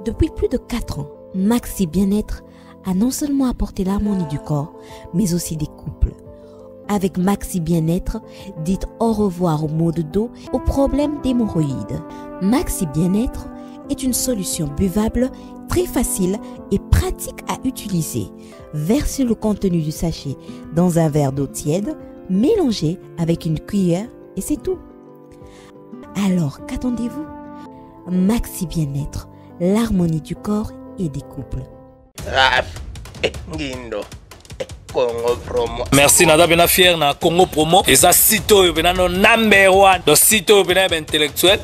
Depuis plus de 4 ans, Maxi Bien-être a non seulement apporté l'harmonie du corps, mais aussi des couples. Avec Maxi Bien-être, dites au revoir aux maux de dos, aux problèmes d'hémorroïdes. Maxi Bien-être est une solution buvable, très facile et pratique à utiliser. Versez le contenu du sachet dans un verre d'eau tiède, mélangez avec une cuillère et c'est tout. Alors, qu'attendez-vous? Maxi Bien-être, l'harmonie du corps et des couples. Congo Promo. Merci nada bena fier na Congo Promo. Et ça sito bena no number 1. Do sito bena intellectuel.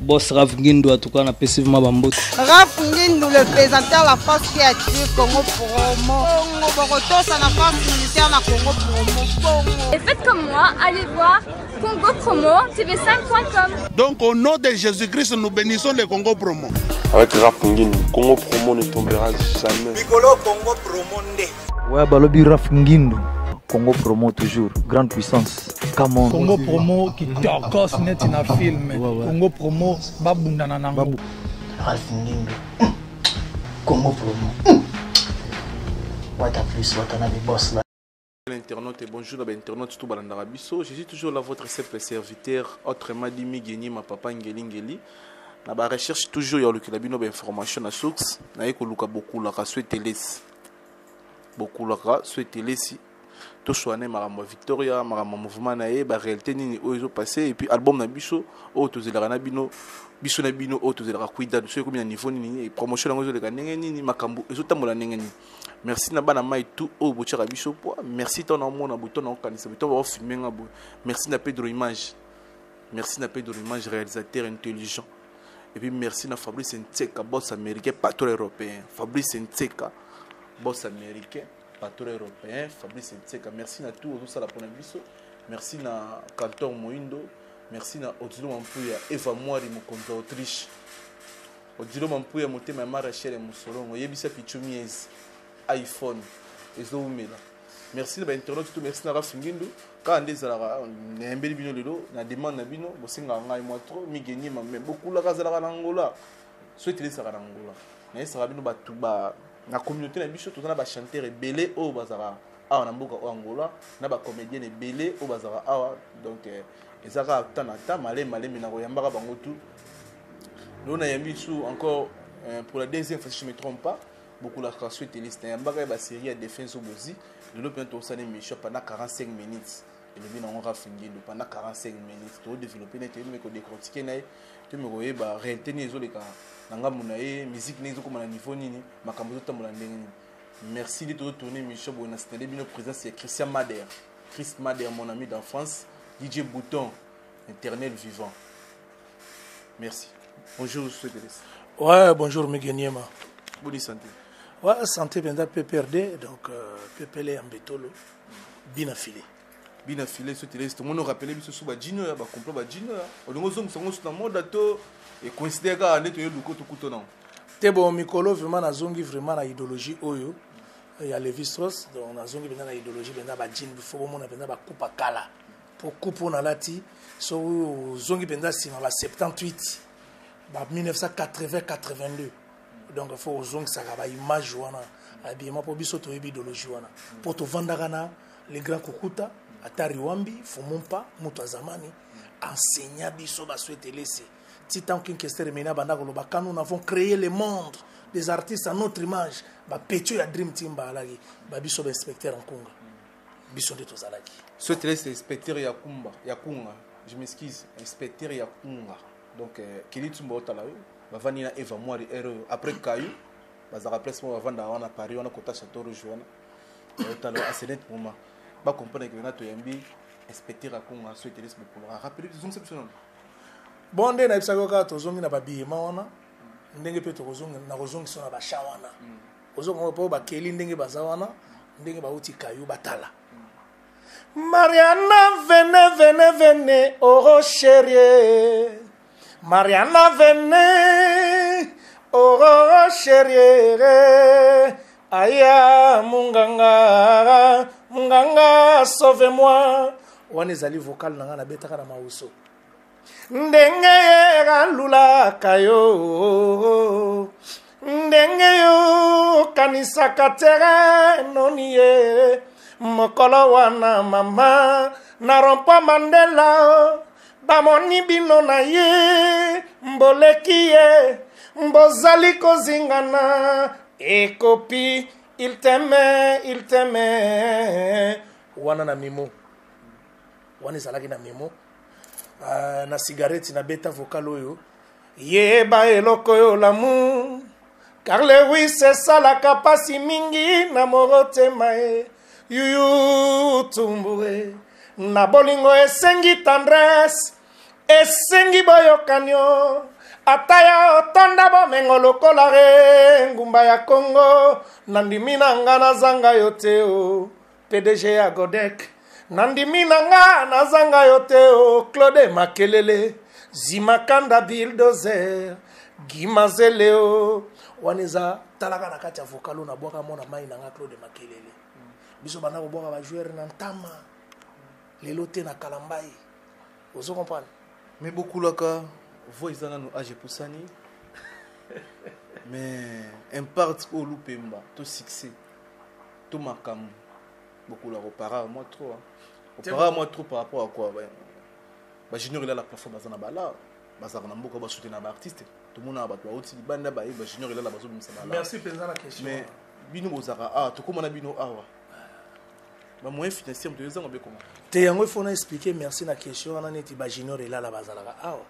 Boss Raf Ngindo en tout cas na passivement bambote. Raf Ngindo le présentateur la force créative Congo Promo. Congo Boroto ça la force militaire na Congo Promo. Et faites comme moi, allez voir Congo Promo tv5.com. Donc au nom de Jésus-Christ nous bénissons le Congo Promo. Avec Raf Ngindo, Congo Promo ne tombera jamais. Piccolo Congo Promo ndé. Ouais, Balobi Raf Ngindo, Congo Promo toujours, grande puissance. Come on. Congo Promo qui torcos net in a film. Congo Promo, babunda nanango. Raf Ngindo, Congo Promo. What a plus, what a boss là. L'internaute et bonjour à l'internaute tout balandarabiso. Je suis toujours là votre simple serviteur, autrement dit Migeni, ma papa Ngeli. Na ba recherche toujours ya lokela bino ba information na source, na yeko luka beaucoup la souhaiter les. Beaucoup la souhaiter les si to soane maramba Victoria maramba mouvement na ba réalité nini oyo passé et puis album na biso o to zelaka na bino biso na bino o to zelaka kuida so ko mina niveau nini promotion na ngozo le kanenge nini makambo ezo tambola nenge nini. Merci na bana mai tout o bochaka biso po merci ton amour na bouton na kanisa bouton ba filmer nga bo merci na Pedro Image, merci na Pedro Image réalisateur intelligent. Et puis merci à Fabrice Ntseka, boss américain, patron européen. Fabrice Ntseka, boss américain, patron européen. Fabrice Ntseka, merci à tous ça la première biso. Merci à Canton Moindo. Merci à Odilo Mampuya, Eva Moiri, mon compte d'Autriche. Odilo Mampuya, mon thème à Marachel et Moussolon. Yebisa Pichumiez, iPhone, et Zoumela. Merci à l'internaute, merci à Raf Ngindo. Quand on est à la bino lelo, na demande na bino, bosinga ngai moi trop, migeni mais beaucoup la raza la Angola. Souhaite les sara Angola. Na sara bino ba tuba na communauté na biso tozana ba chanteur belé o bazara awa na mboka o Angola, na ba comédien belé o bazara awa donc ezaka tanata malé mina ko yambaka bango tout. Nous na yambi sou encore pour la deuxième fois si je me trompe pas, beaucoup la souhaite liste yambaka ba série à défense obozi. Le bientôt ça n'est mieux pendant 45 minutes. Et le bien on va finir pendant 45 minutes. Tout développer net mais ko décortiquer na tu me voyez ba réalité ni zo les ka nanga munaye musique ni zo comme na niveau nini makambo zo tambola ndenge. Merci de te retourner Michel Bona c'était bien présence c'est Christian Mader. Chris Mader mon ami d'enfance, DJ Bouton, éternel vivant. Merci. Bonjour Soteles. Ouais, bonjour Migueniema. Bonne santé. Ouais, santé bien PPRD donc PPL en bétolo bien affilé. Bien affilé ce télé tout le monde rappelé biso sous ba dino ya ba complot ba dino o longo zongo songo na mode to et considère ka neto yo luko to kuto non te bon mikolo vraiment na zongi vraiment na idéologie oyo il y a Levi Strauss donc na zongi bien na idéologie bien ba dino il faut mona bien ba coupa kala pour couper na lati so zongi bien si na ba 78 ba 1980 82 donc il faut zongi ça ba image wana habillement pour biso to idéologie wana pour to vandagana les grands kukuta Atari Wambi, Fumumpa, Moutouazamani, enseignant biso ba souhaité laisser. Titan Kinkester Mena Bandagolo Baka, nous avons créé le monde des artistes à notre image. Ba Petio ya Dream Team Balagi, ba biso ba inspecteur en Konga. Biso de Tozalagi. Souhaité laisser inspecteur ya Kunga. Je m'excuse, inspecteur ya Kunga. Donc Kilitumba Otalayo, ba vanina Eva Moiri après Caillou, ba za remplacement va vendre à Paris, on a Kota Château Rougeona. Otalayo à ce moment. Ba comprendre que nato yambi inspecteur a Congo souhaité les pour rappeler que zongi c'est bon ndé na bisako ka to zongi na ba bima wana ndenge pe to zongi na zongi sona ba shawana ozongo po ba keli ndenge bazawana ndenge ba uti kayu batala Mariana venez oh chérie Mariana venez oh chérie Aya munganga sauve-moi wanezali vocal nanga na betaka na mauso ndenge galula kayo ndenge yo kanisaka tere noni ye mokolo wana mama na rompa Mandela bamoni bino na ye mboleki ye mbozali kozingana ekopi il t'aime wana na mimo wana ezalaki na mimo na cigarette na beta vocal oyo yeba eloko yo l'amour car le oui c'est ça la kapasi mingi na morotema e yuyu tumbure na bolingo esengi tendresse esengi boyokanyo ata ya otonda bomengo lokola re ngumba ya Congo nandimi na nga nazanga yo te o PDG ya Godek nandimi na nga nazanga yo te o Claude Makelele Zimakanda Bulldozer Gimazele o waneza talaka na kati ya vokalo na bwaka mona mai na nga Claude Makelele biso bana ko bwaka ba joueur na ntama lelo te na kalambai ozo comprendre mais beaucoup laka voix izana no age pusani mais impart au lupemba to succès to makam beaucoup la repara moi trop repara moi trop par rapport à quoi ba junior il a la plateforme bazana bala bazana na mboka ba soutenir ba artiste tout le monde a ba to oti banda ba junior il a la bazo bimisa bala merci penza la question mais bino bozaka to comment na bino awa ba moyen financier de les ans be comment te yango il faut expliquer merci na question na neti ba junior il a la bazalaka awa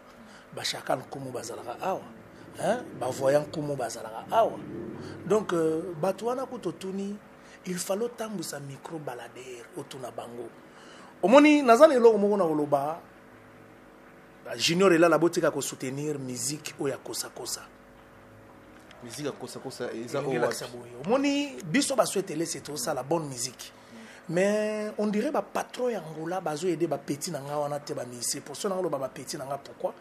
ba chakal kumu bazalaka awa ba voyant kumu bazalaka awa donc batwana ko totuni il fallait tambusa micro balader otuna bango omoni nazana eloko moko na koloba junior ela la botika ko soutenir musique oya kosa kosa musique kosa kosa eza omoni biso ba souhaiter laisser tout ça la bonne musique mais on dirait ba patron ya ngola bazo aider ba petit na nga wana te ba musicien pour ça na lo ba petit na nga pourquoi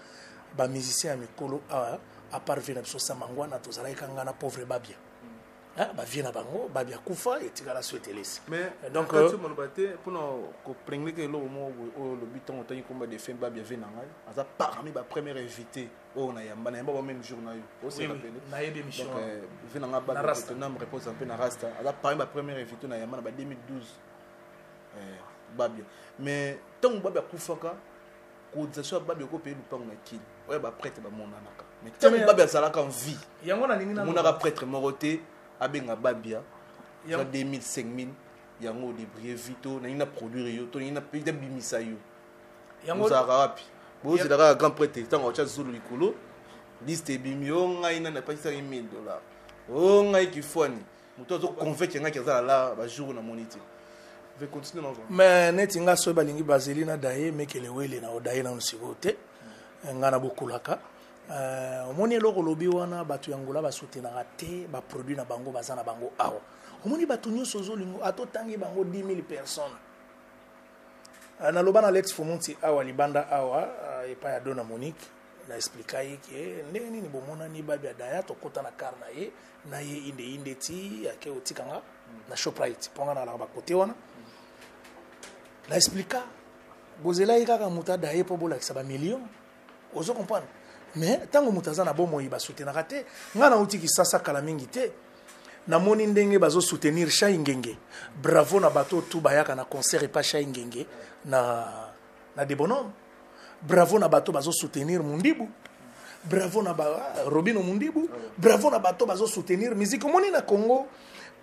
ba musicien ya mikolo à part vina biso samangwana to zala ikanga na pauvre babia ba vina bango babia kufa et tika la souhaiter laisser mais donc tu m'as batté pour ko prendre que lo mo le biton on tani combat de fin babia vina ngai aza parmi ba premier invité o na yamba na yamba même jour na yo o se rappelle na yebe mission vina nga ba to nam repose un peu na rasta aza parmi ba premier invité na yamba na ba 2012 babia mais tant babia kufaka cotisation babia ko payer lupango na kini oya ba prêtre ba monanaka mais tant babia salaka en vie yango na ningi na monaka prêtre moroté abenga babia ya 2000 5000 yango débrouiller vito na ina produire yo to ina pide bimisa yo yango za rapi bo c'est la grand prêtre tant ocha zulu likolo liste bimio ngai na pas $1000 o ngai kifoni muto zo convaincre ngai kaza la ba jour na monité vais continuer dans mais netinga so balingi bazeli na daye mekele wele na odaye na nsibote ngana bokulaka omoni eloko lobi wana batu yangola ba soutenaka te ba produit na bango bazana bango awa omoni batu nyonso zolingo atotangi bango 10000 personnes na loba na Lex Fumunti awa libanda awa epa ya Dona Monique na explica ke ndenge nini bomona ni babi adaya to kota na karna ye na ye inde ti ake otikanga na Shoprite ponga na la ba kote wana na explica bozela ikaka muta daye po bola kisaba million ozo comprendre mais tango mutaza na bomo yi ba soutenaka te ngana utiki sasa kala mingi te na moni ndenge bazo soutenir Shai Ngenge bravo na bato tu bayaka na concert et pas Shai Ngenge na de bonhomme bravo na bato bazo soutenir Mundibu bravo na Robino Mundibu bravo na bato bazo soutenir musique moni na Congo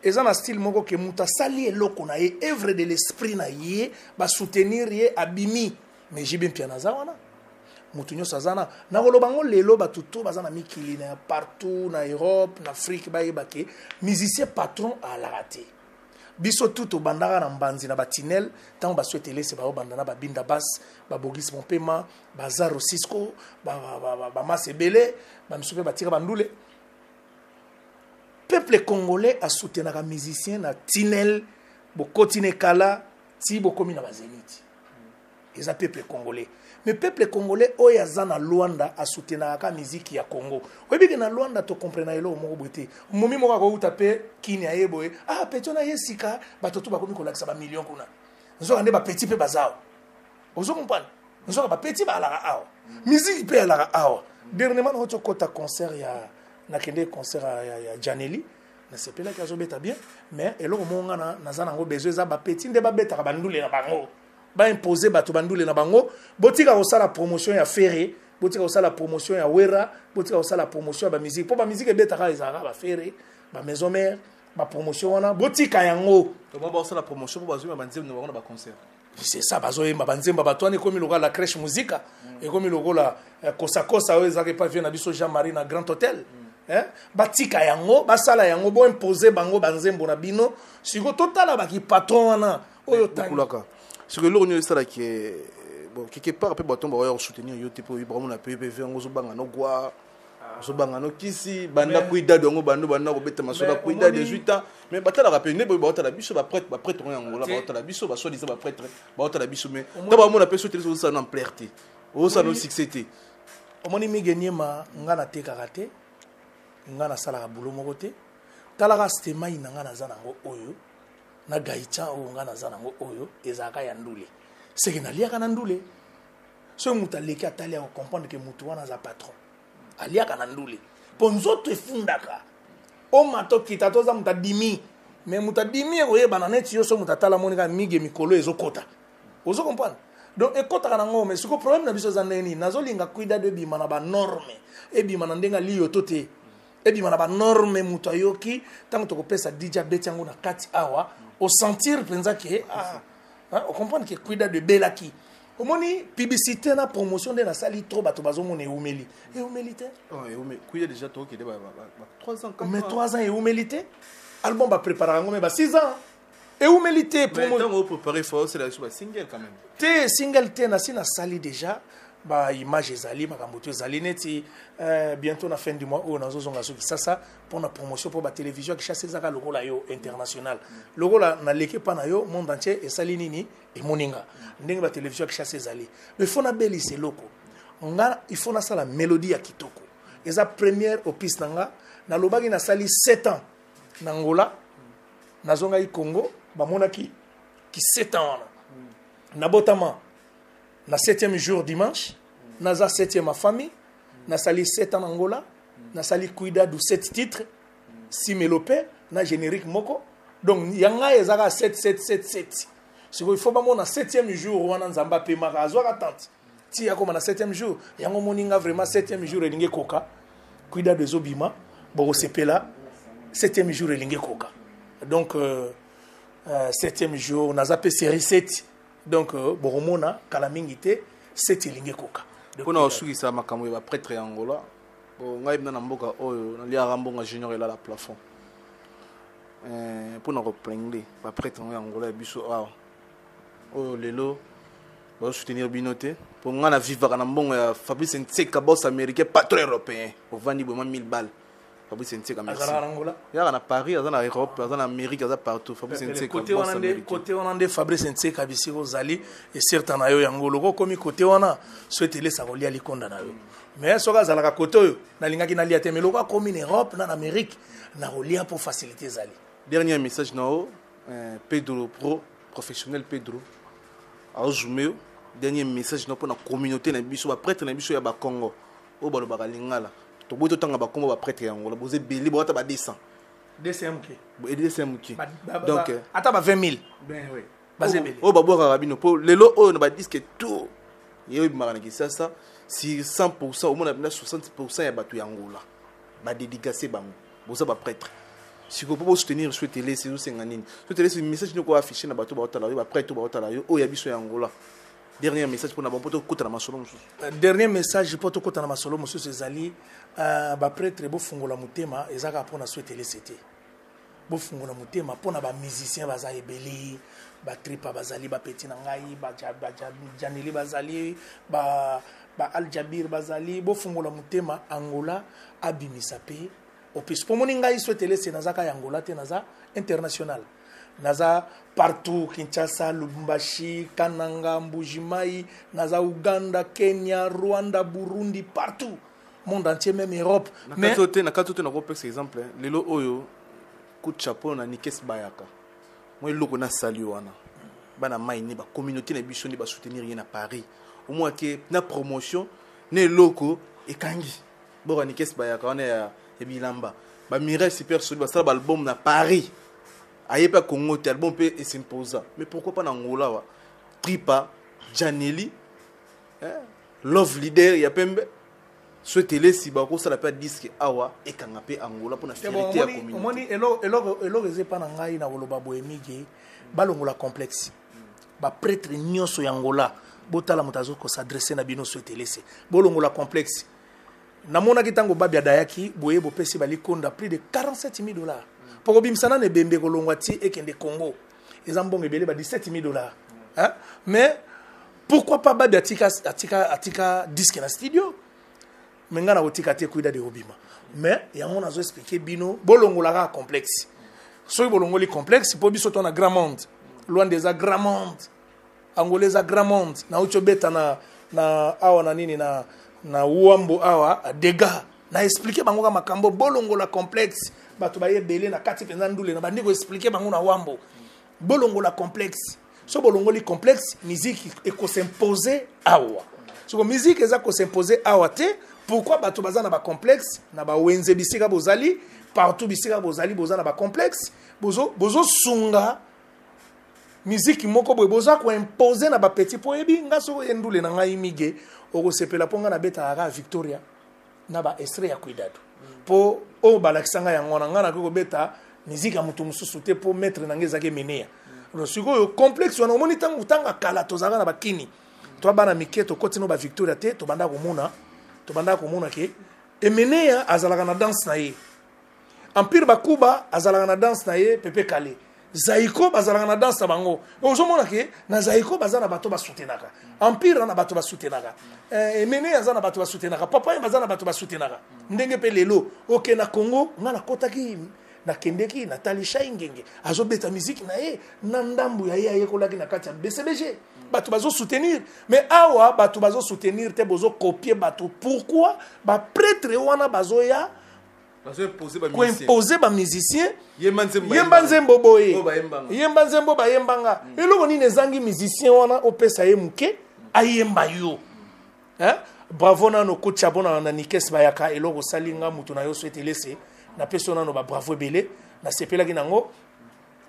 eza na style moko ke muta sali eloko na ye œuvre de l'esprit na ye ba soutenir ye abimi mais j'ai bien piana za wana mutu nyonso azana na koloba ngo lelo batutu bazana mikili na partout na Europe na Afrique bayeba ke musicien patron a la raté biso tout bandaka na mbanzi na batinel tant ba souhaiter laisser ba bandana ba binda bass ba Bogis Mompema ba Zaro Cisco ba Masebele ba misupe ba tira bandule peuple congolais a soutenu les musiciens na tinel bokotine kala ti bokomi na bazénith les peuple congolais mais peuple congolais oyaza na Luanda a soutenu la musique ya Congo oyebi na Luanda to comprendre elo moko bote momi moko ko utape kini ayeboye peto na yesika batoto bakomi ko lakisa ba million kuna nzo ande ba petit pe bazao ozo comprendre nzo ba petit ba la awa musique pe la awa dernièrement on kota concert ya nakende concert ya Janelli na sepela ki azobeta bien mais eloko monga na za nango besoin za ba petit nde ba beta ka bandule na bango ba imposer bato bandule na bango botika ko sala promotion ya Ferré botika ko sala promotion ya Wera botika ko sala promotion ya ba musique po ba musique beta ka ezaka ba Ferré ba maison mère ba promotion wana botika yango to ba sala promotion po bazwi ba nzembo na ba concert. C'est ça bazoyemba banzemba bato wana ekomi lokola la crèche musika ekomi lokola kosakosa oyo ezaka epa vie na biso Jean-Marie na Grand Hôtel batika yango basala yango bo imposer bango banzembo na bino siko totala baki patron wana oyo tankulaka siko eloko nyo esala ki bon quelque part pe bato ba soutenir yo te po vraiment na PPV ngo zobanga no gwa zobanga no kisi banda kuida dongo bando banda ko beta masola kuida 18 ans mais batala rappeler ne ba otala biso ba prêtre ngo la ba otala biso ba soi disant ba prêtre ba otala biso mais ta ba mona pe soutenir ça na plerté o ça no succès omoni migeniema ngana te karate ngana sala bulo moko te talaka stema ina ngana za nango oyo na gaicha o ngana za nango oyo ezaka ya ndule seke na liaka na ndule so muta leki atali ya comprendre que mutu wana za patron aliaka na ndule ponzo te fundaka o mato kita toza muta dimi mais muta dimi oye banane ti yo so muta tala monika mige mikolo ezokota ozo comprendre donc ekota kana ngo mais siko problème na biso za neni nazolinga kuida de bima na ba norme e bima na ndenga liyo tote et puis manaba norme mutayoki tant que pesa DJ beti yango na kati awa au sentir penza que on comprend que cuida de belaki au moni publicité na promotion de la sali trop bato bazo mona eumeli eumeli cuida déjà to ki de ba 3 ans 4 ans mais 3 ans eumeli album ba préparer ngo mais ba 6 ans eumeli pour moi on préparer faut c'est la single quand même te single te na sina sali déjà ba image ezali makambo to ezali neti bientôt na fin du mois on azozonga soki sasa pour la promotion pour ba télévision qui chasse ezaka lokola yo international lokola na leke pa na yo monde entier esali nini e moninga ndenge ba télévision qui chasse ezali mais faut na beli c'est loko nga il faut na sala mélodie ya kitoko eza première opus nanga na lobaki na sali 7 ans na Angola na zonga i Congo ba monaki ki 7 ans na botama na 7e jour dimanche naza 7e ma famille na sali 7 en Angola na sali cuida du 7 titres 6 mélopées na générique moko donc yanga ezaka 7 siko il faut ba mona 7e jour wana nzamba pe maka azwaka tante ti yakoma na 7e jour yango moninga vraiment 7e jour elinge koka cuida de zobima boko sepela 7e jour elinge koka donc 7e jour naza pe série 7 donc boromona kala mingi te setilinge koka kuna osukisa makambo ya prêtre ya Angola ngai na mboka oyo na lia rambonga junior ela la plafond pour na reprendre ba prêtre ya Angola ya biso oyo lelo ba soutenir binote pour nga na vivre na mbongo ya Fabrice Ntseka boss américain patron européen au vandi bon 1000 balles Fabrice Ntseka merci ya na Paris à na Europe à na Amérique à partout Fabrice Ntseka côté on ande Fabrice Ntseka bisi ozali et certain na yo yangolo ko komi côté wana souhaiter les sarolia likonda na yo mais soka zalaka côté yo na lingaki na liate mais loko komi en Europe na Amérique na rolia pour faciliter zali dernier message na Pedro professionnel Pedro Azumeo dernier message na pour la communauté na biso ba prêtre na biso ya ba Congo o ba lo ba lingala to boto tanga ba Congo ba prêtre ya Angola boze beli bo ta ba 200 DCMK donc ata ba 20000 ben oui basé beli o ba boka rabino po lelo o na ba disque tout yeyo bimaka na kisasa si 100% au moins na 60% ya batu ya Angola ba dédicacer bango boza ba prêtre si vous pouvez soutenir sur télé c'est aussi nganini sur télé c'est message nous ko afficher na bato ba otala yo ba prêtre ba otala yo o ya biso ya Angola. Dernier message pour na bon poto kota na masolo mususu. Dernier message poto kota na masolo mususu ezali ba prêtre bo fungola mutema ezaka pona souhaiter les c'était. Bo fungola mutema pona ba musicien baza ebeli, ba tripa bazali ba petit na ngai, ba janeli bazali, ba Aljabir bazali, bo fungola mutema Angola abimisa pe. Opis pour moninga souhaiter les c'est nazaka Angola te naza international. Naza partout Kinshasa, Lubumbashi, Kananga, Mbujimai, naza Uganda, Kenya, Rwanda, Burundi, partout. Monde entier, même Europe. Mais na katote na repère exemple, lelo oyo coup de chapeau na Nikes Bayaka. Moi loko na sali wana. Bana maini ba communauté na biso ni ba soutenir na Paris. Au moins que na promotion ne loko e kangi. Bon Nikes Bayaka on est et bilamba ba Mirage Super Solide ça album na Paris aye pas Congo te album peut s'imposer mais pourquoi pas na Angola wa Tripa Janelli Love Leader ya pembe souhaitez si ba ko ça la pas disque awa et kangape Angola pour na fierté ya communauté omoni elo ezepa na ngai na koloba boemige balongola complexe ba prêtre nyonso ya Angola botala mutazo ko s'adresser na bino souhaitez bolongola complexe namona kitango babia dayaki boye bopesi balikonda plus de 47 000 $. Pour bimsana ne bembe kolongwa ti ekende Congo ezambongo ebele ba 17 000 $. Hein? Mais pourquoi pas babia atika disque na studio menga na otika te kuida de obima mais yango nazo expliquer bino bolongola complexe so bolongoli complexe po biso to na grand monde loin des grand monde angolais grand monde na ucho beta na awa na nini na wambo awa dega na expliquer bango ka makambo bolongola complexe bato baye belé na kati penza ndule na bandiko expliquer bango na wambo bolongola complexe so bolongoli complexe musique eko s'imposer awa so musique eza ko s'imposer awa te pourquoi bato bazana ba complexe na ba wenze bisika bozali partout bisika bozali bozana ba complexe bozo sunga musique moko boye boza ko imposer na ba petit poebi ngaso endule na ngai mige oko sepela ponga na beta ara Victoria na ba extrait ya kuidado po o balakisanga ya ngona ngana ko beta musique ya mutu mususu te po mettre na ngeza ke menea lo siko complexe wana omoni tangu tanga kala tozanga na bakini to bana miketo kotino ba Victoria te to banda komona ke emenea azalaka na danse na ye Empire Bakuba azalaka na danse na ye Pepe Kale Zaiko bazalaka na danse na bango ozomona ke na Zaiko bazana bato basutenaka Empire na bato basutenaka emenea azana bato basutenaka papa bazana bato basutenaka ndenge pe lelo oke na Congo ngana kotaki na kendeki na talisha ingenge azobeta musique na ye na ndambu ya ye kolaki na kati ya BCBG bato bazo soutenir mais awa bato bazo soutenir te bozo copier bato pourquoi ba prêtre wana bazo ya ko imposer ba musicien yemba nzembo boye yemba nzembo ba yembanga eloko ni nezangi musicien wana opesa ye muke ayemba yo hein bravo na no coach abona na Nikes bayaka eloko salinga mutu na yo souhaiter laisser na persona no ba bravo belé na sepela ki nango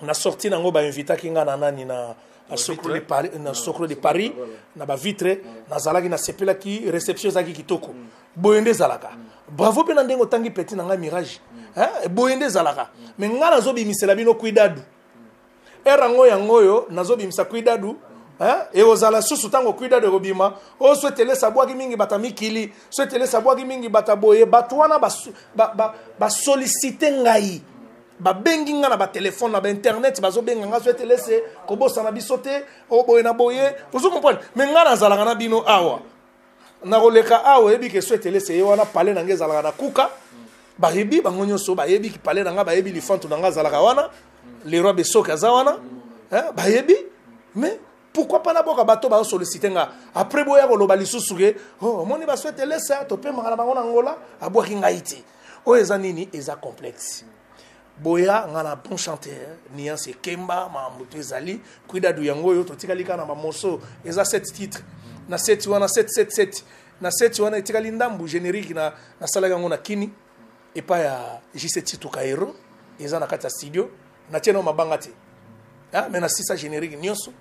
na sorti nango ba invita ki nga na nani na Socro de Paris na Socro de Paris na ba vitre na zalaki na sepela ki réception zaki kitoko boyende zalaka bravo pe na ndengo tangi petit na nga Mirage hein boyende zalaka mais nga nazo bimisela bino kuidadu erango yangoyo nazo bimisa kuidadu hein et ozala susu tango kuidadu robima o souhaitele sabwaki mingi batamikili souhaitele sabwaki mingi bataboye batwana ba solliciter ngai ba bengi nga na ba téléphone na ba internet bazo benga nga souhaite laisser ko bossa na bisote o boye na boye vous comprenez mais nga na zalaka na bino awa na roleka awa ebi ke souhaite laisser yo wana parler na ngezalaka na kuka ba yebi bangonyo so ba yebi ki parler na nga ba yebi lifantu na nga zalaka wana le roi besoka za wana hein ba yebi mais pourquoi pas na boka bato ba solliciter nga après boya ko loba lisusu ke oh moni ba souhaite laisser to pe mangala bango na ngola abwaki ngaiti o eza nini eza complexe boya ngana bon chanteur niance kemba ma mutu ezali kuidadu yango yo to tikali kana ma morceau eza 7 titres na 7 wana 7 na 7 wana tikali ndambu générique na salaga ngona kini et pas ya J7 titre kaero eza na kata studio na tieno mabanga te ah mais na sisa générique nyonso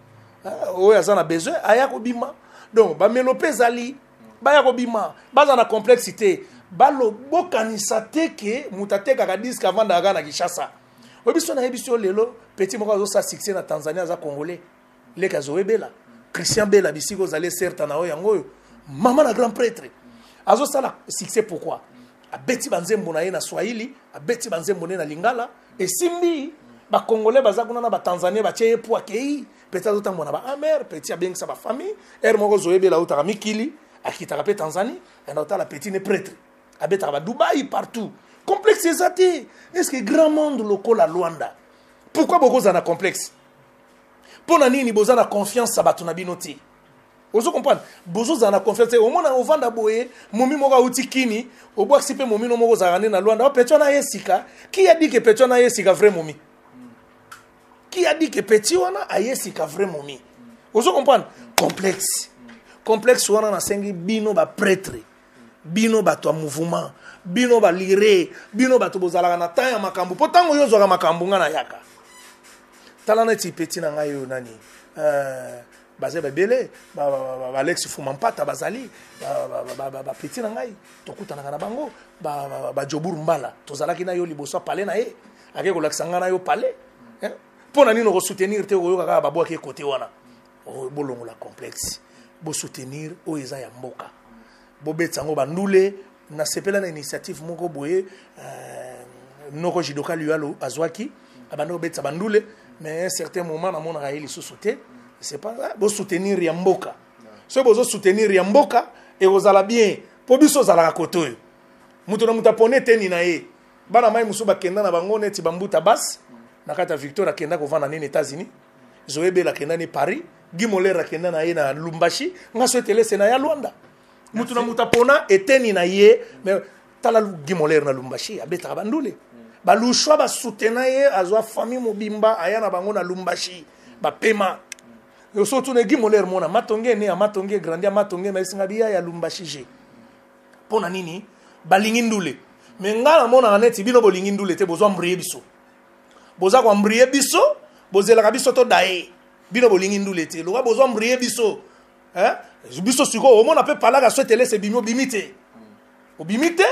o ya zana besoin aya ko bima donc ba melope ezali ba ya ko bima baza na complexité balo bokanisa teke mutateka ka disque avant d'aga na Kinshasa obiso na ebiso lelo petit moko zo sa succès na Tanzania za congolais le kazoe bela Christian Bella bisiko zale certa na oyango maman la grand prêtre azo sala succès pourquoi abeti banzembo na ye na Swahili abeti banzembo na Lingala et simbi ba congolais baza kuna na ba Tanzania ba tie po akei peut-être autant na ba amer petit abeng sa ba famille er moko zoe bela utaka mikili akitaka pe Tanzanie et na la petit ne prêtre abetaka ba Dubaï partout complexe ezati est-ce que grand monde local la Luanda pourquoi beaucoup za na complexe pona nini boza na confiance sa bato na binoti ozo comprendre bozo za na confiance au mona ovanda boye momi moko utikini obwa sipe momi no moko za na Luanda o pecho na yesika qui a dit que pecho na yesika vrai momi qui a dit que petit wana a yesika vrai momi ozo comprendre complexe wana na sengi bino ba prêtre bino bato ya mouvement bino balire bino bato bozalaka na temps ya makambo po ntango yo ozwaka makambo nga na yaka tala neti peti na ngai oyo nani baza babele Alex Fumampata bazali bapeti na ngai tokutanaka na bango bajoburu mbala tozalaki na yo liboso pale na ye ake kolakisa ngai na yo pale mpo na nini okosoutenir te okoyoka kaka babwaki ekote wana bolongola complexe bosoutenir oyo eza ya mboka bobetisa yango bandule na sepela na initiative moko boye noko jidoka liyo azwaki abanda kobetisa bandule mais à un certain moment namonaka ye lisusu te c'est pas bosoutenir ya mboka soki bozosoutenir ya mboka ekozala bien mpo biso ozalaka kote oyo moto na moto apone teni na ye bana mai mosusu bakenda na bango neti bambuta basi na kati ya Victor akenda kovanda nini États-Unis Zoébel akenda ni Paris Guy Moller akenda na ye na Lumbashi nga so etelese na ya Luanda mutu na mutu apona eteni na ye mais tala Guy Moller na Lumbashi abetaka bandule balushwa basutena ye azwa famille mobimba aya na bango na Lumbashi bapema yo so tune Guy Moller mona matonge ne amatonge grandi amatonge mais singa biya ya Lumbashi je pona nini balingi ndule mais ngala mona neti bino bolingi ndule te bozwa mbriye biso boza kwa mbriye biso bozela biso to dae bino bolingi ndule te loka bozwa mbriye biso biso siko omona pe palaka swetele se bimio bimite obimite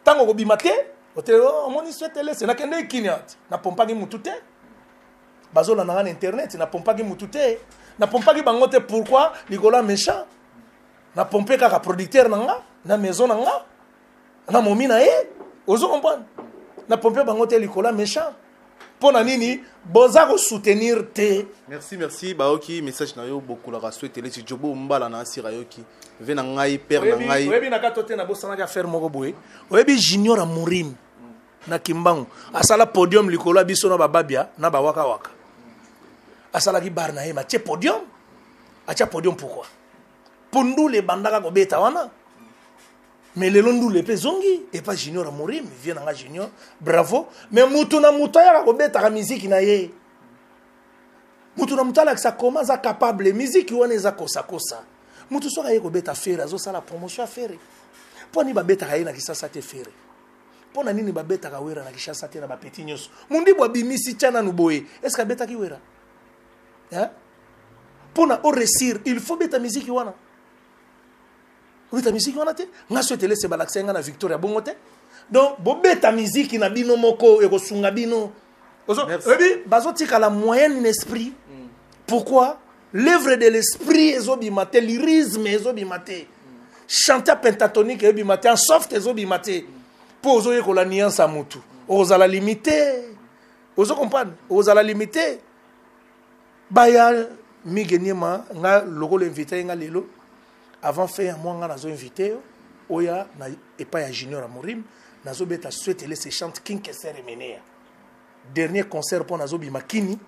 tango ko bimate otelo omoni swetele se nakende kinyat na pompaki mutute bazola na internet na pompaki mutute na pompaki bangote pourquoi Nicolas méchant na pompe kaka producteur nanga na maison nanga na momina ozo comprendre na pompe bangote Nicolas méchant pona nini boza ko soutenir te. Merci baoki message na yo beaucoup la souhaiter les jobo mbala na asira yoki vena ngai père na ngai oyebi na katote na bosana ka faire moko boye oyebi junior amurim na kimbangu asala podium likolo biso na bababia na bawaka waka asala ki bar na ye mache podium acha podium pourquoi pundule bandaka ko beta wana mais le ndule pe zongi et pas junior amurim vient na junior bravo mais mutu na mutu ya ko beta ka musique na ye mutu na mutu ala ka commence à capable musique wana eza kosa kosa mutu soka ye ko beta faire azo sala promotion faire poni ba beta ka ye na kisasa te faire pona nini ba beta ka wera na kisasa te na ba petit nyos mundi bo bimisi chana nuboye est-ce que beta ki wera pona o réussir il faut beta musique wana beta musique wana te nga souhaite laisser balaksenga na Victoria bongote donc bo beta musique na bino moko e ko sunga bino obi bazo tika la moyenne esprit pourquoi l'œuvre de l'esprit ezobi maté lyrisme ezobi maté chanter pentatonique ezobi maté en soft ezobi maté pour ozoye ko la nuance à mutu ozala limité ozo comprendre ozala limité baya migenyema nga logo l'invité nga lelo avant faire moi nga nazo invité oya na epa ya junior amorim nazo beta souhaite laisser chante king keser menea dernier concert pour nazo bimakini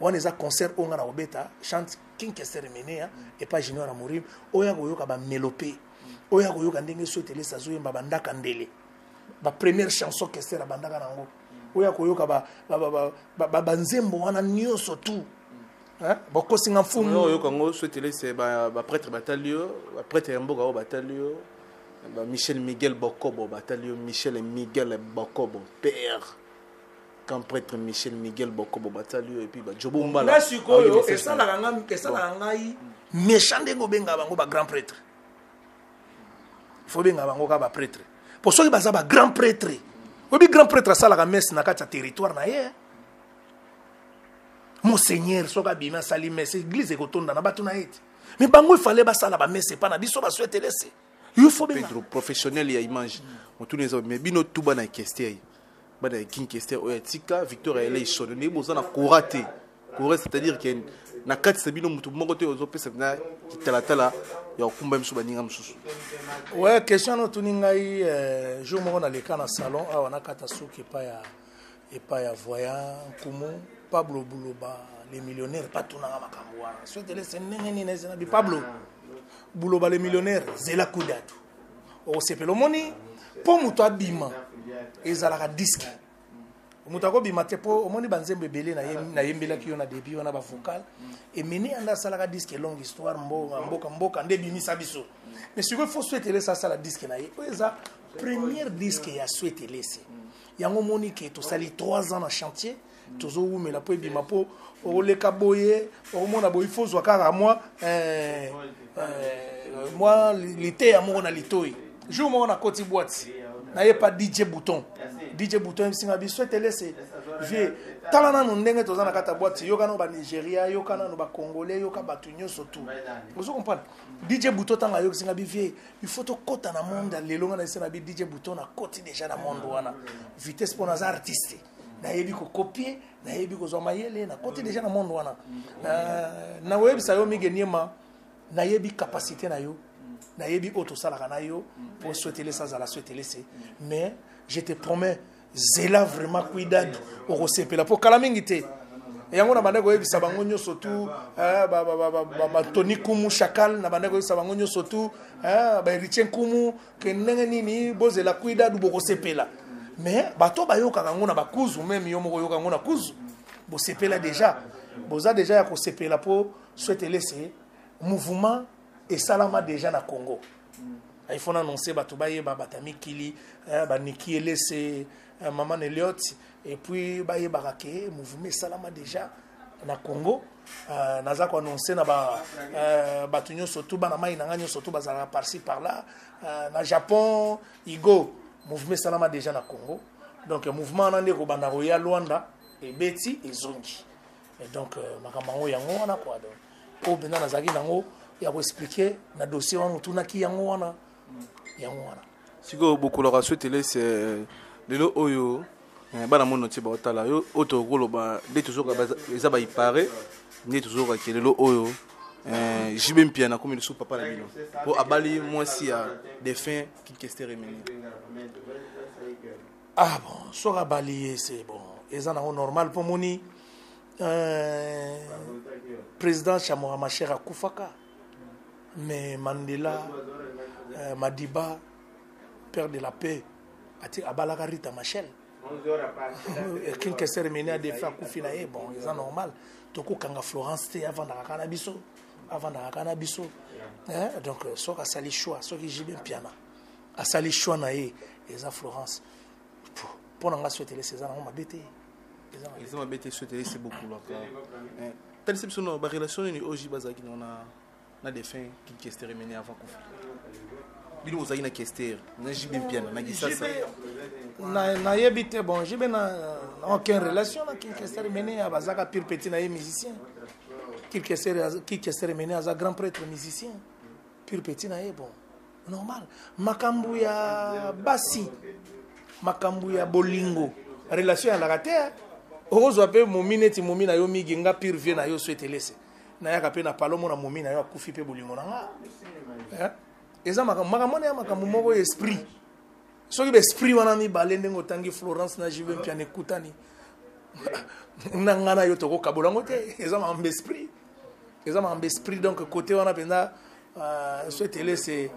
wana eza concert onga na obeta chante king keser menea epa junior amorim oya koyoka ba mélopée oya koyoka ndenge souhaite laisser zo yemba bandaka ndele ba première chanson keser bandaka nango oya koyoka ba nzembo wana nyonso tout boko singa mfumu yo kango souhaiter c'est ba prêtre batalio ba prêtre mboka o batalio ba Michel Miguel Bokobo batalio Michel Miguel Bokobo père quand prêtre Michel Miguel Bokobo batalio et puis ba jobo mbala na sikoyo esala ngai méchant dengo benga bango ba grand prêtre faut benga bango ka ba prêtre pour ceux qui baza ba grand prêtre obi grand prêtre sala ka messe na kati territoire na ye Monseigneur soka bima sali messe église ekotonda na batu na eti mais bango il fallait basala ba messe pa na biso ba souhaiter laisser il faut bien Pedro professionnel ya image mutuneza mais bino tuba na question bana king question o etika Victor ele sonné bozana koraté c'est-à-dire que na kati sabino mutu moko te ozo pesa na tala ya kumba msu baninga msusu ouais question no tuningai jour moko na leka na salon awa na kata suki pa ya voyant kumu Pablo Bouloba, les millionnaires, pas tout le monde. Souhaitez les Pablo Bouloba, les millionnaires, Zela Koudadou. Au CP Lomoni, pour Mouta Bima, ils ont la disque. Moutako bimatepo, au moins banzembe belé na yembela qui on a début, on a ba vocal. Et mené anda salaka disque longue histoire mboka nde bimisa biso. Mais si vous faut souhaiter ça la disque na ye, ça première disque ya souhaiter laisser. Yango moni ke to sali 3 ans na chantier, tozo mais la po bima po o le kaboye, o mona bo il faut zo kaka moi l'été à mon alitoi. Jour mon na koti boîte. Na ye pas DJ Bouton. DJ Bouton singa bi souhaiter laisser. Vie talana no ndenge toza na kata boîte yoka no ba Nigeria, yoka no ba Congolais, yoka ba tunyo surtout. Vous comprenez? DJ Bouton tanga yoka singa bi vie, il faut to kota na monde lelonga na sena bi DJ Bouton na koti déjà na monde wana. Vitesse pour nos artistes. Na yebi ko copier, na yebi ko zo mayele na koti déjà na monde wana. Na webi sa yo migeniema, na yebi capacité na yo. Na yebi auto salaka na yo pour souhaiter les sans à la souhaiter laisser. Mais je te promets zela vraiment cuidado au resepela pour kalamingite yango na bandeko yebi sabango nyoso tu ba Tony Kumu Chakal na bandeko yebi sabango nyoso tu ba Richien Kumu ke ndenge nini bozela cuidado bo resepela mais bato ba yoka kango na bakuzu même yo moko yoka ngona kuzu bo sepela déjà boza déjà ya ko sepela pour souhaiter laisser mouvement et salama déjà na Congo. Il faut annoncer bato baye ba batami kili ba Niki laisser Maman Elliot et puis baye barake mouvement salama déjà na Congo naza ko annoncer na ba batunyo surtout ba na mai na nganyo surtout bazala par-ci par-là na Japon Igo mouvement salama déjà na Congo donc mouvement nande ko banda roya Luanda et Betty et Zongi et donc makambo yango wana quoi donc o bena nazaki nango ya ko expliquer na dossier wangu tunaki yango wana yango. Sigo beaucoup la souhaité c'est lelo oyo bana mono ti ba otala yo auto koloba de toujours les aba ipare ni toujours que lelo oyo jibe mpia na comme le sou papa na bino pour abali moi si a des fins qui question remeni. Ah bon so abali c'est bon ezana normal pour moni président Chamora Machera Kufaka mais Mandela Madiba père de la paix ati abalaka Rita Machel kin que cérémonie de faire kufina bon c'est normal toko kanga Florence te avant da cannabis donc so ka sali choix so ki jibe piana a sali choix na ye eza Florence pour nga souhaiter les César on m'a bêté ils ont bêté souhaiter c'est beaucoup là telle c'est sur nos relations ni oji bazaki na des fins qui question remeni avant kufa bino ozaki na question na jibe piana na gisasa na yebite bon jibe na aucune relation na qui question remeni abazaka pire petit na musicien qui question remeni as grand prêtre musicien pire petit na bon normal makambu ya basi makambu ya bolingo relation ya la terre ozo pe momineti momina yo miginga pire vie na yo souhaiter laisser na yaka pe na palomo na momi na yo akufi pe bolingo na nga eza makamone ya makambo moko esprit soki be esprit wana mi balende ngotangi Florence na jibe mpia nekutani na ngana yo toko kabolango te eza makambo esprit donc côté wana penda souhaiter laisser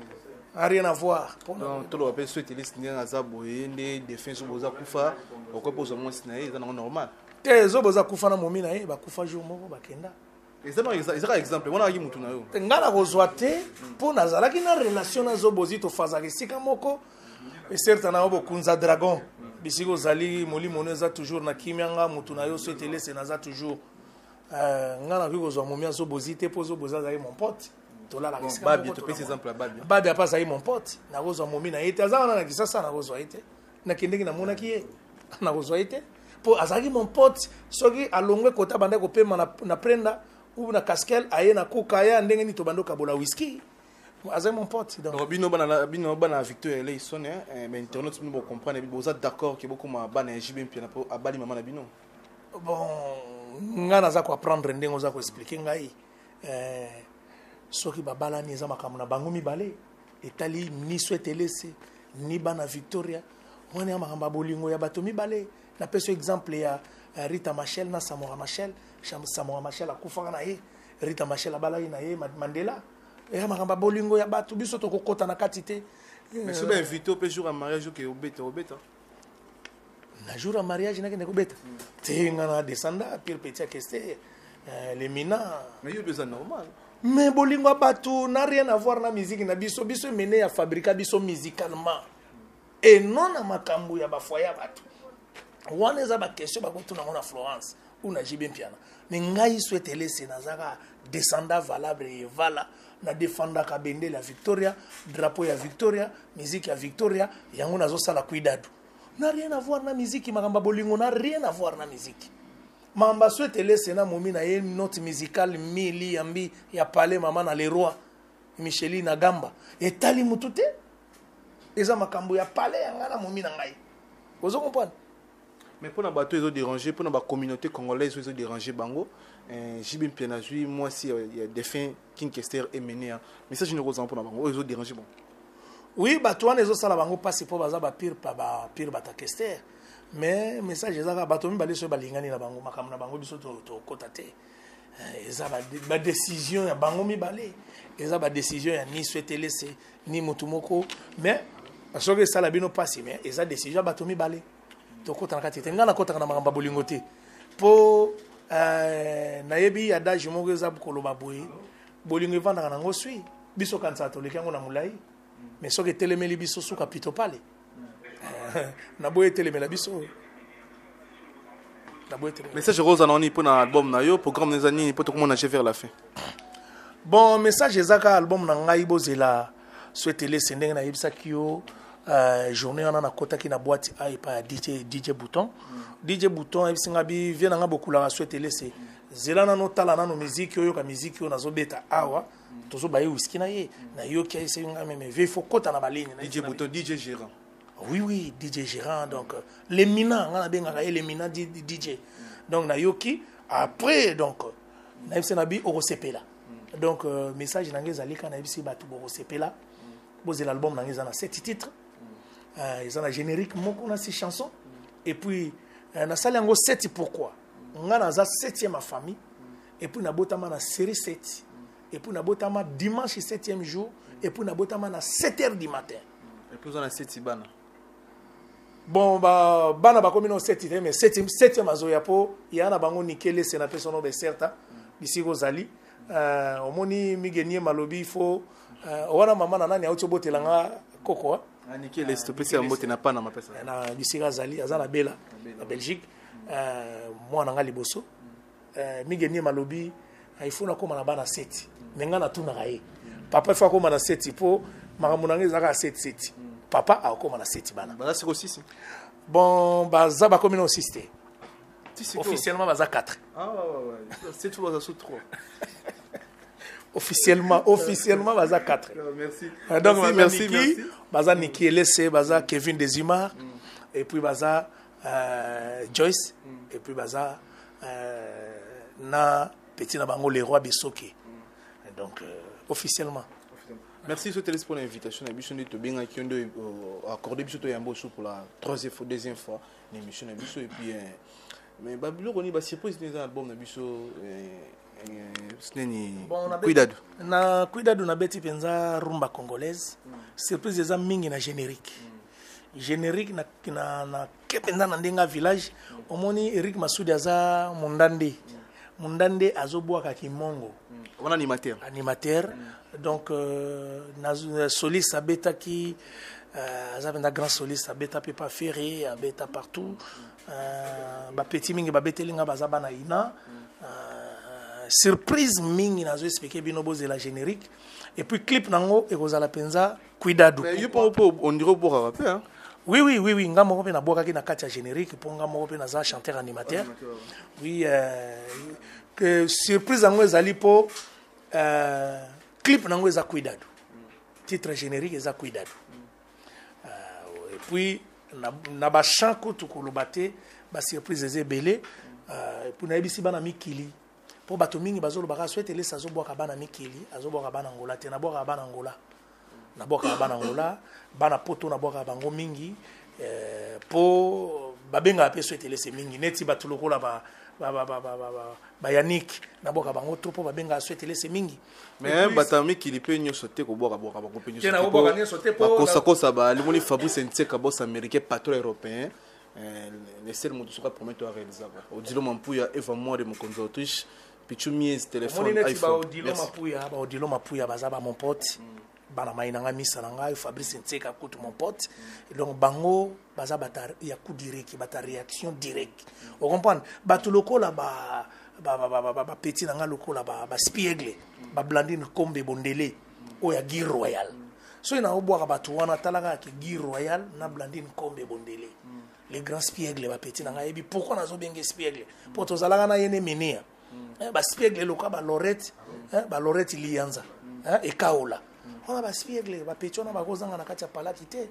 a rien à voir donc tout le rappel souhaiter laisser ndenga za boyende défense boza kufa okopoza mo sinaye eza normal te zo boza kufa na momi na ye ba kufa jour moko bakenda. Ezaka exemple wana aki mutu na yo ngala kozwa te po nazalaki na relation na zobozi to fazaki sika moko et certain na obo kunza dragon bisiko zali molimo neza toujours na kimyanga mutu na yo souhaiter laisser naza toujours ngala ki kozwa momia zobozi te po zoboza zali mon pote to la sika babi to pese exemple la babi babi apa zali mon pote na kozwa momi na yete azana na kisasa na kozwa yete na kindeki na mona ki ye na kozwa yete po azali mon pote soki alongwe kota banda ko pema na prenda ou na casquelle aye na kuka ya ndenge ni to bando kabola whisky azay mon pote donc bino bana Victor ele sonne mais internet nous comprendre bi boza d'accord que beaucoup ma bana jibe mpia na po abali mama na bino bon ngana za ko apprendre ndenge za ko expliquer ngai soki babala ni za makambo na bango mibale etali ni souhaiter laisser ni bana Victoria on ya makamba bolingo ya bato mibale na peso exemple ya Rita Machel na Samora Machel akufaka na ye Rita Machel abala na ye Mandela ya makamba bolingo ya bato biso to kokota na kati te mais so ba invité au jour à mariage que obeta na jour ya mariage nakende kobeta te nga na descenda pire petit akeste les mina mais yo besoin normal mais bolingo ya bato na rien à voir na musique na biso biso emene ya fabrika biso musicalement et non na makambo ya bafoye ya bato wana eza bakestion bakotuna ngo na Florence ou na jibe mpiana mais ngai souhaitele se nazaka descenda valable et vala na défendaka bendele ya Victoria drapeau ya Victoria musique ya Victoria yango nazosala kuidadu n'a rien à voir na musique makamba bolingo n'a rien à voir na musique mamba souhaitele se na momi na ye note musicale mili yambi ya palais mama na Leroy Micheline na Gamba etali mutu te eza makambo ya palais yanga na momi na ngai ozo comprendre. Mais pour les bateaux, ils ont dérangé, pour la communauté congolaise, ils ont dérangé Bango. J'ai bien pénagé, moi, si il y a des fins qui est mené. Mais ça, je ne ressens pas pour Bango, ils ont dérangé. Bon. Oui, bateau, les autres, Bango passent pour baza pire batakester. Mais message, ils ont bateau, ils sur balingani na Bango, makam na Bango, biso to kotate. Ils ont ba décision ya Bango mi balé. Ils ont ba décision ya ni souhaiter laisser ni mutumoko. Mais parce que ça la bino passe, mais ils ont décision bateau mi balé. Tokota na katete ngana kota na makamba bolingo te po nayebi adage moko eza koloba boye bolingo evanda na ngo sui biso kanisa toleki yango na mulai mais soki telemeli biso suka pito pale na boye telemela biso na boye telemela message rose anoni pour na album na yo programme les années pour tout monde nager vers la fin bon message ezaka album na ngai bozela souhaitele sendenge na yebisa kio journée on a kota qui na boîte a pas DJ Bouton DJ Bouton et singa bi vient nga beaucoup la souhaiter laisser zela na no tala na no musique yo ka musique yo nazo beta awa tozo baye whisky na ye na yo ki ese nga même ve faut kota na baligne DJ Bouton DJ Gérant oui DJ Gérant donc les mina nga na benga les mina DJ donc na yo ki après donc na yebisa na bi orosepela donc message na ngeza lika na yebisi batu orosepela boze l'album na ngeza na 7 titres. Ils ont un générique, on a 6 chansons. Et puis, on a salé en 7 pourquoi. On a 7e ma famille. Et puis, on a botama na série 7. Et puis, on a botama dimanche 7e jour. Et puis, on a botama na 7h du matin. Et puis, on a 7 bana. Bon, bana ba comme 7 mais 7e azoyapo. Il y a un bango nikele, c'est un personne de certa. Ici, Rosali. Au moni migenie malobi, il faut. Wana maman nana ni auto botelanga koko. Aniki les stopé en moté na pas na ma personne. Na bisika zali azala bela na Belgique moi na nga liboso migeni malobi il faut na koma na bana 7 menga na tuna kaye papa il faut koma na 7 po makambo na ngeza ka 7 papa a koma na 7 bana bana c'est aussi bon baza ba komina aussi officiellement baza 4 ah ouais 7 fois ça sous 3 officiellement baza 4 merci donc merci baza Niki Elese baza Kevin Desimar et puis baza Joyce et puis baza na petit na bango Leroy Bisoke donc officiellement merci pour l'invitation à Bichon de Tobinga qui ont accordé Bichon Yambo pour la deuxième fois l'émission de Bichon et puis mais Babylone on y va surprise des albums de Bichon Cuidado na Cuidado na beti penza rumba congolaise surprise eza mingi na générique na kepenza na ndenga village omoni Eric Masudi aza mundande azobwaka kimongo on animateur donc na soliste abeta ki azabenda grand soliste abeta pepa ferré abeta partout ba petit mingi ba betelinga bazaba na ina surprise mingi nazo expliquer bino boze la générique et puis clip nango ekozala penza Cuidado mais yo on dirait pour rapper hein oui nga moko pe na boka ki na kati ya générique pour nga moko pe na za chanteur animateur oui que surprise nango ezali po clip nango eza Cuidado titre générique eza Cuidado et puis na ba chant ko to kolobate ba surprise ezebele et puis na ebisi bana mikili po bato mingi bazolo baka souhaiter les azobwaka bana mikili azobwaka bana ngola te na bwaka bana ngola na bwaka bana ngola bana poto na bwaka bango mingi po babenga pe souhaiter les mingi neti bato lokola ba Yannick na bwaka bango trop po babenga souhaiter les mingi mais batami kili pe nyo sauter ko bwaka ba ko pe nyo sauter ko kosa ba limoni Fabrice Nteka boss américain patron européen les seuls mots qui promettent à réaliser. Odilo Mampuya, Eva Moore de mon conjoint d'Autriche, Pichu Mies, téléphone, iPhone. Odilo Mampuya, Bazaba, mon pote. Banamainanga Misananga, Fabrice Nseka, coûte mon pote. Donc, Bango, Bazaba, il y a coup direct, il y a réaction directe. Vous comprenez? Batuloko là, petit nanga loko là, Spiegle, Blandine Kombe Bondele, Oya Guy Royal. So, il y a un bois à Touana Talaga qui Guy Royal, na Blandine Kombe Bondele. Les grands Spiegle, petit nanga, et pourquoi on a bien Spiegle? Pour tous les gens, il y a mené. Spiegle, Lorette Lianza, et Kaola. On a Spiegle, petit on a Bagozanga na Katia Palakite,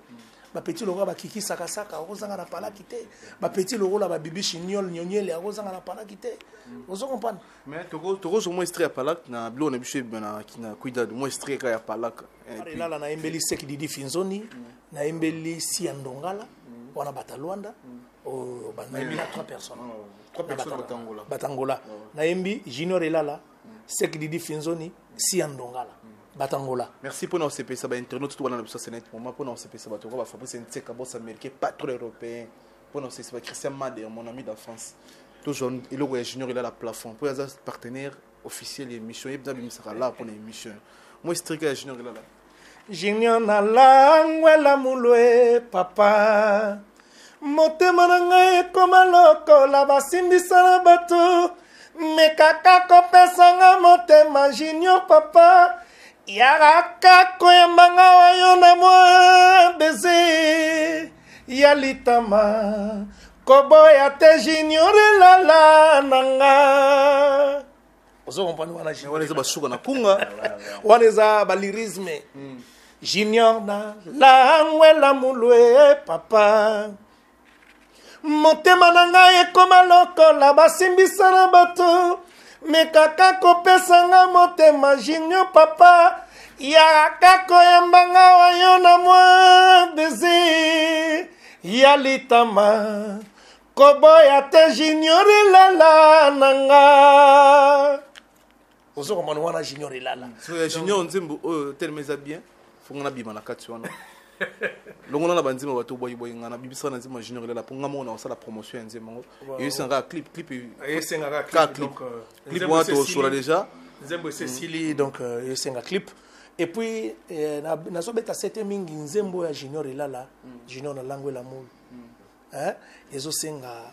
petit logo Kiki Sakasaka, Rosanga na Palakite, petit logo la Bibi Chignol, Nyonyel, et Rosanga na Palakite. Vous comprenez? Mais Togo, au moins, à Palak, na Blo, on a biché, qui n'a cuida de moins stricte à Palak. Là, on a Embeli Sek Didi Finzoni, na Embeli Siandongala, on a Bataluanda, on a 3 personnes. 3 personnes Batangola. Na Embi, Junior Elala, Sek Didi Finzoni, Siandongala. Batangola. Merci pour nous CP ça internet tout dans le net pour moi pour nous CP ça va trouver Fabrice Nseka boss américain pas trop européen pour nous c'est Christian Mader mon ami de France toujours il est junior il a la plafond pour les partenaires officiels émission il sera là pour l'émission moi strict junior il là junior na langwela mulwe papa motema nanga ekoma lokola basimbisa na bato mekaka kopesanga motema junior papa Yaraka koyambanga wayo na mwa beze Yalitama Koboya te junior lala nanga Ozo kompani wana junior Wana zaba shuka na kunga Wana zaba lirisme Junior na langwela mulwe papa Motema nanga ekoma lokola basimbisa na bato Mekaka kopesanga motema junior papa Yaraka koyambanga wayo na mwa beze Yalitama Koboya te junior lala nanga Ozo komani wana junior lala So junior nzembo telmeza bien Fonga na bima na kati wana Longo na banzima bato boy ngana bibisa na nzima junior lala pour ngamo na la promotion ya nzema et c'est un clip clip wato sur déjà nzembo Cécilie donc c'est un clip et puis na so beta sete mingi nzembo ya junior lala junior na langue la mol ezo senga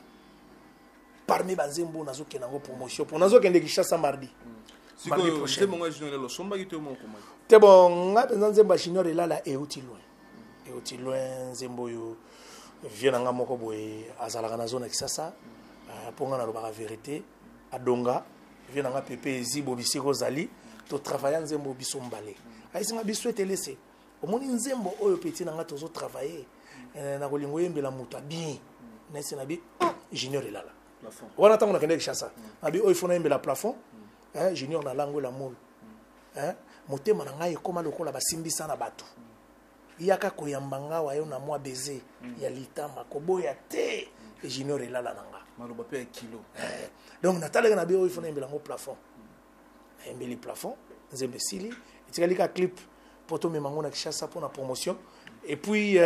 parmi banzembo nazo kenango promotion pour nazo kende Kinshasa mardi prochain nzembo junior lala somba kito mo komai te bon nga penza nzembo junior lala e uti loin oti loin nzembo yo vieux nanga moko boye azalaka na zone Kisasa ponga na lobaka vérité adonga vieux nanga pepe ezibo bisiko zali to travailler nzembo biso mbale aisinga biso etelese omoni nzembo oyo petit nanga tozo travailler na kolingo yembela muta bien nesi na bi junior elala wana tango na kende Kisasa na bi oyo fona yembela plafond junior na lango la mol motema na ngai ekoma lokola basimbisa na bato Yaka koyambanga wayo na mwa beze ya litama koboya te junior elala nanga maloba pe kilo donc natale na bio il faut na ngo plafond embeli plafond nzembe sili etikali ka clip poto me mango na Kinshasa pour la promotion et puis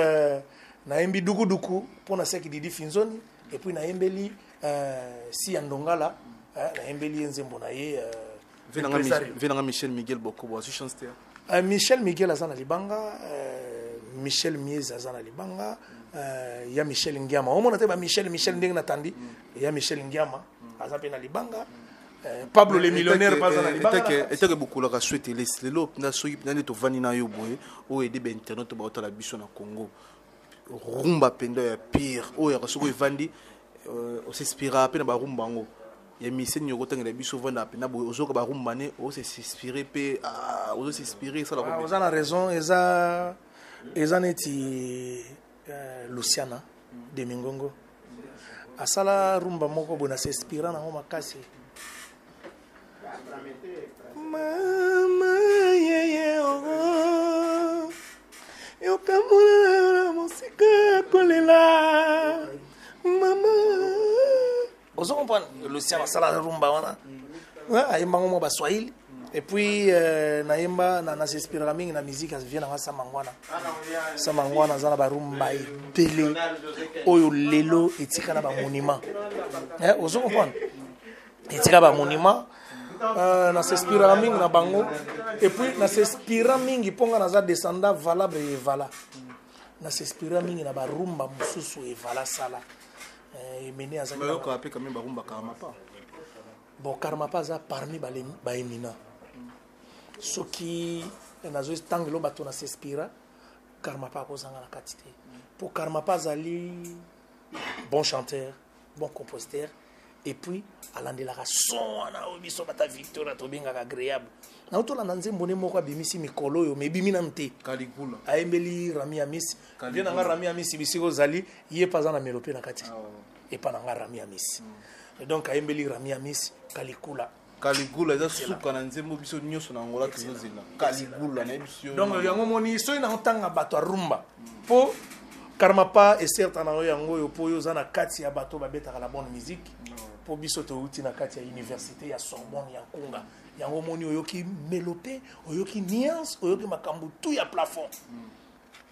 na embi duku pour na seki Didi Finzoni et puis na embeli si andongala na embeli nzembo na ye venanga Michel Miguel Bokobo asu chance Michel Miguel azana libanga Michel Mies azana libanga ya Michel Ngiama omona te ba Michel ndenge natandi ya Michel Ngiama azape na libanga Pablo le millionnaire pas na libanga etake beaucoup la souhaiter les lelo na soyi na to vani na yo boye o ede be internet ba otala biso na Congo rumba penda ya pire o ya kasoko evandi o s'inspira pe na ba rumba ngo ya mission yo kotangela biso vanda pe na boye ozoka ba rumba ne o s'inspirer pe o s'inspirer ça la rumba on a raison eza neti Luciana de Mingongo asala rumba moko bona s'inspira na ngoma kasi mama yeye oh yo kamuna musika kolela mama ozo comprendre Luciana asala rumba wana ayimba ngoma ba Swahili Et puis naimba na s'inspirera mingi na musique vient na samangwana zana ba rumba télé oyo lelo etika na ba monument ozo comprendre etika ba monument na s'inspirera mingi na bango et puis na s'inspirera mingi ponga na za descendant valable et vala na s'inspirera mingi na ba rumba mususu et vala sala mené à ça mais ko apé quand même ba rumba Karmapa bon Karmapa za parmi ba éminents ce qui nazo tangelo bato na s'inspira Karmapa kozanga na katité pour Karmapa zali bon chanteur bon compositeur et puis alandela ka son na obiso bata victoire to benga agréable na otola na nzembo ne moko abimisi mikolo yo mebimi na mte Caligula aembeli Rami Amis bien nga Rami Amis bisiko zali ye pas na melope na kati et pas na Rami Amis et donc aembeli Rami Amis Caligula eza suka na nzembo biso nyoso na ngola tozozela Caligula na biso donc yango moni so ina ntanga bato rumba po Karmapa et certain na yango yo po yo za na kati ya bato babetaka la bonne musique po biso to uti na kati ya université ya Sorbonne ya Konga yango moni oyoki melope oyoki nuance oyoki makambo tout ya plafond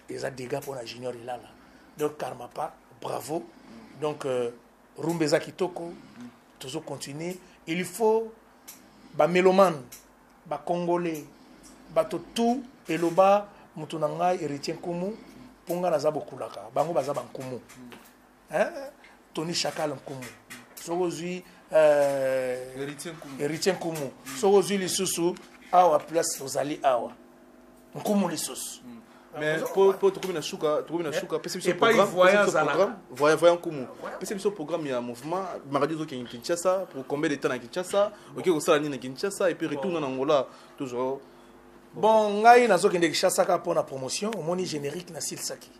eza dégâts pour la junior ilala donc Karmapa bravo donc rumbeza kitoko toujours continuer il faut ba mélomane ba congolais bato tout eloba mutu na ngai héritier nkumu ponga na za bokulaka bango baza bankumu Tony Chakal nkumu soko zui héritier nkumu soko zui lisusu awa place ozali awa nkumu lisusu mais pour trouver na shuka pese biso programme voyant nkumu pese biso programme ya mouvement maradi zo Kinshasa pour combien de temps na Kinshasa OK ko sala ni na Kinshasa et puis retourner na Angola toujours bon ngai nazo kende Kinshasa ka pour la promotion au moni générique na silsaki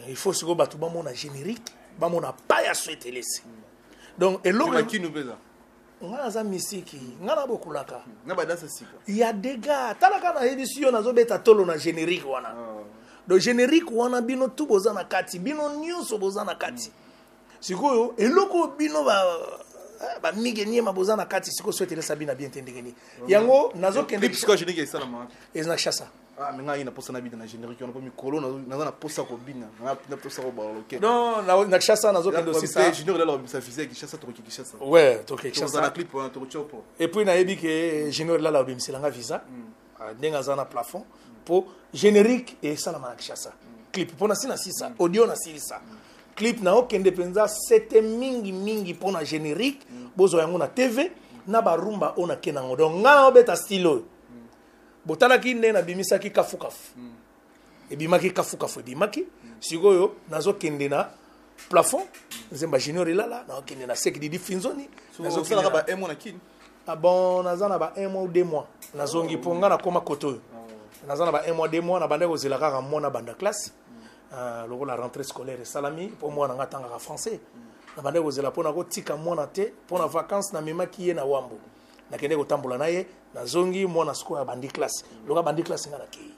il faut se go batu ba mona générique ba mona pa ya souhaiter laisser donc et l'autre qui nous beza nga za misiki nga na bokulaka na ba dansa sika il y a des gars talaka na édition nazo beta tolo na générique wana donc générique wana bino tout boza na kati bino nyuso boza na kati sikoyo eloko bino ba mige niema boza na kati siko souhaiter laisser bina bien tendengeni yango nazo kende psycho générique esala ma ezna chassa mais nga ina posa na bina na générique on a pas mikolo na posa ko bina na posa ko ba OK non na chassa nazo kende aussi ça junior là ça faisait que chassa to ki chassa ouais to ki chassa na clip on to chopo et puis na yebi que junior là la bimselanga visa ndenga za na plafond pour générique et ça la ma chassa clip pour na sina sisa audio na sisa clip na okende penza c'était mingi pour na générique bozo yango na TV na barumba ona kenango donc ngana obeta style botala ki nde na bimisaki kafukafu ebimaki kafukafu ebimaki sikoyo nazo kende na plafond nzemba junior ilala na okende na sek didi finzoni nazo sala ba un mois na kin ah bon nazana ba 1 mois ou 2 mois nazongi ponga na koma koto nazana ba 1 mois 2 mois na bande ko zelaka ka mona banda classe loko la rentrée scolaire salami pour moi na ngatanga ka français na bande ko zela pona ko tika mona te pona vacances na memaki ye na wambo nakende kotambola naye nazongi mwana siko ya bandi classe loka bandi classe ngana ki